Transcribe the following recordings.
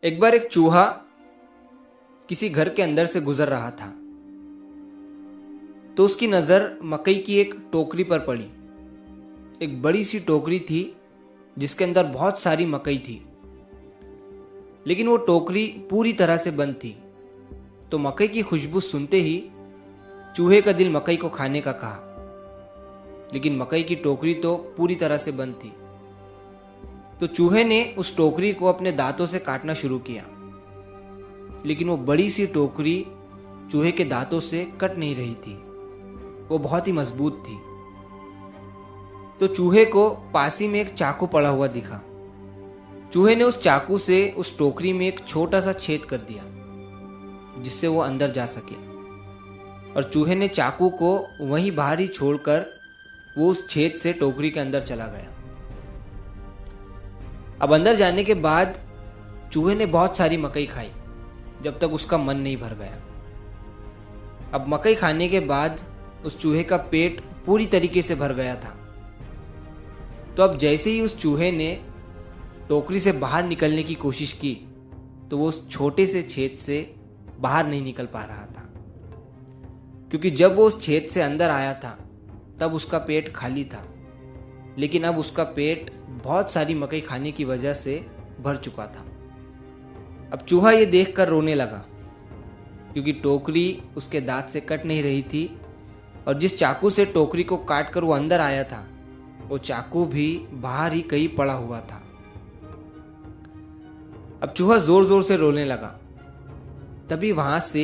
एक बार एक चूहा किसी घर के अंदर से गुजर रहा था तो उसकी नज़र मकई की एक टोकरी पर पड़ी। एक बड़ी सी टोकरी थी जिसके अंदर बहुत सारी मकई थी, लेकिन वो टोकरी पूरी तरह से बंद थी। तो मकई की खुशबू सुनते ही चूहे का दिल मकई को खाने का कहा, लेकिन मकई की टोकरी तो पूरी तरह से बंद थी। तो चूहे ने उस टोकरी को अपने दांतों से काटना शुरू किया, लेकिन वो बड़ी सी टोकरी चूहे के दांतों से कट नहीं रही थी। वो बहुत ही मजबूत थी। तो चूहे को पास ही में एक चाकू पड़ा हुआ दिखा। चूहे ने उस चाकू से उस टोकरी में एक छोटा सा छेद कर दिया जिससे वो अंदर जा सके, और चूहे ने चाकू को वहीं बाहर ही छोड़कर वो उस छेद से टोकरी के अंदर चला गया। अब अंदर जाने के बाद चूहे ने बहुत सारी मकई खाई जब तक उसका मन नहीं भर गया। अब मकई खाने के बाद उस चूहे का पेट पूरी तरीके से भर गया था। तो अब जैसे ही उस चूहे ने टोकरी से बाहर निकलने की कोशिश की तो वो उस छोटे से छेद से बाहर नहीं निकल पा रहा था, क्योंकि जब वो उस छेद से अंदर आया था तब उसका पेट खाली था, लेकिन अब उसका पेट बहुत सारी मकई खाने की वजह से भर चुका था। अब चूहा ये देखकर रोने लगा, क्योंकि टोकरी उसके दांत से कट नहीं रही थी, और जिस चाकू से टोकरी को काट कर वो अंदर आया था वो चाकू भी बाहर ही कहीं पड़ा हुआ था। अब चूहा जोर जोर से रोने लगा। तभी वहां से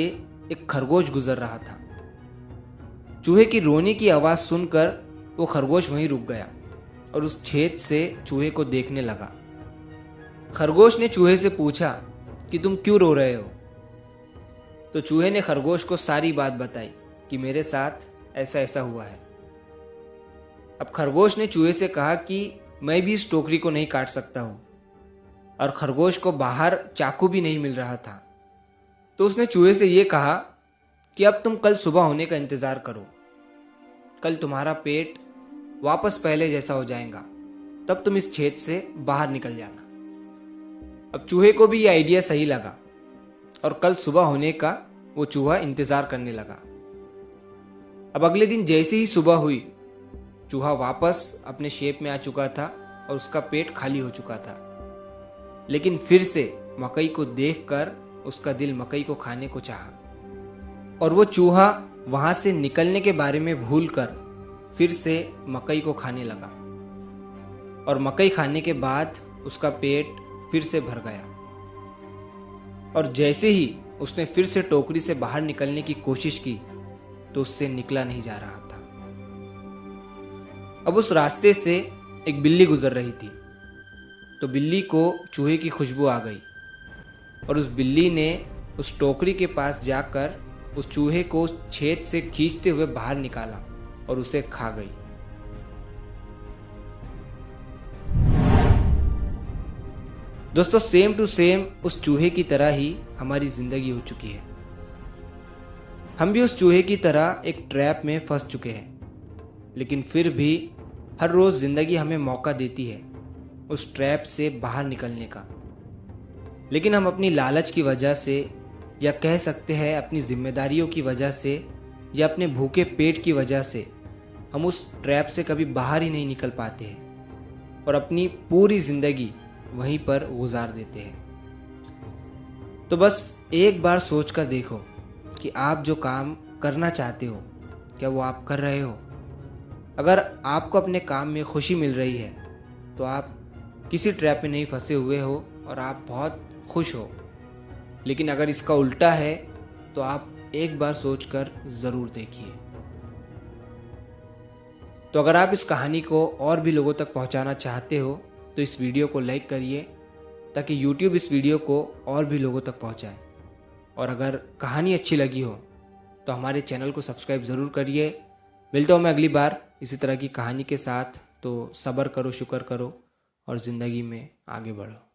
एक खरगोश गुजर रहा था। चूहे की रोने की आवाज सुनकर वो खरगोश वहीं रुक गया और उस छेद से चूहे को देखने लगा। खरगोश ने चूहे से पूछा कि तुम क्यों रो रहे हो? तो चूहे ने खरगोश को सारी बात बताई कि मेरे साथ ऐसा ऐसा हुआ है। अब खरगोश ने चूहे से कहा कि मैं भी इस टोकरी को नहीं काट सकता हूं, और खरगोश को बाहर चाकू भी नहीं मिल रहा था। तो उसने चूहे से ये कहा कि अब तुम कल सुबह होने का इंतजार करो, कल तुम्हारा पेट वापस पहले जैसा हो जाएगा, तब तुम इस छेद से बाहर निकल जाना। अब चूहे को भी ये आइडिया सही लगा और कल सुबह होने का वो चूहा इंतजार करने लगा। अब अगले दिन जैसे ही सुबह हुई, चूहा वापस अपने शेप में आ चुका था और उसका पेट खाली हो चुका था, लेकिन फिर से मकई को देखकर उसका दिल मकई को खाने को चाहा, और वो चूहा वहां से निकलने के बारे में भूलकर फिर से मकई को खाने लगा, और मकई खाने के बाद उसका पेट फिर से भर गया। और जैसे ही उसने फिर से टोकरी से बाहर निकलने की कोशिश की तो उससे निकला नहीं जा रहा था। अब उस रास्ते से एक बिल्ली गुजर रही थी। तो बिल्ली को चूहे की खुशबू आ गई, और उस बिल्ली ने उस टोकरी के पास जाकर उस चूहे को उस छेद से खींचते हुए बाहर निकाला और उसे खा गई। दोस्तों, सेम टू सेम उस चूहे की तरह ही हमारी जिंदगी हो चुकी है। हम भी उस चूहे की तरह एक ट्रैप में फंस चुके हैं, लेकिन फिर भी हर रोज जिंदगी हमें मौका देती है उस ट्रैप से बाहर निकलने का। लेकिन हम अपनी लालच की वजह से, या कह सकते हैं अपनी जिम्मेदारियों की वजह से, या अपने भूखे पेट की वजह से हम उस ट्रैप से कभी बाहर ही नहीं निकल पाते हैं और अपनी पूरी जिंदगी वहीं पर गुजार देते हैं। तो बस एक बार सोच कर देखो कि आप जो काम करना चाहते हो, क्या वो आप कर रहे हो? अगर आपको अपने काम में खुशी मिल रही है तो आप किसी ट्रैप में नहीं फंसे हुए हो और आप बहुत खुश हो। लेकिन अगर इसका उल्टा है तो आप एक बार सोचकर ज़रूर देखिए। तो अगर आप इस कहानी को और भी लोगों तक पहुंचाना चाहते हो तो इस वीडियो को लाइक करिए, ताकि YouTube इस वीडियो को और भी लोगों तक पहुंचाए। और अगर कहानी अच्छी लगी हो तो हमारे चैनल को सब्सक्राइब ज़रूर करिए। मिलता हूँ मैं अगली बार इसी तरह की कहानी के साथ। तो सब्र करो, शुक्र करो और ज़िंदगी में आगे बढ़ो।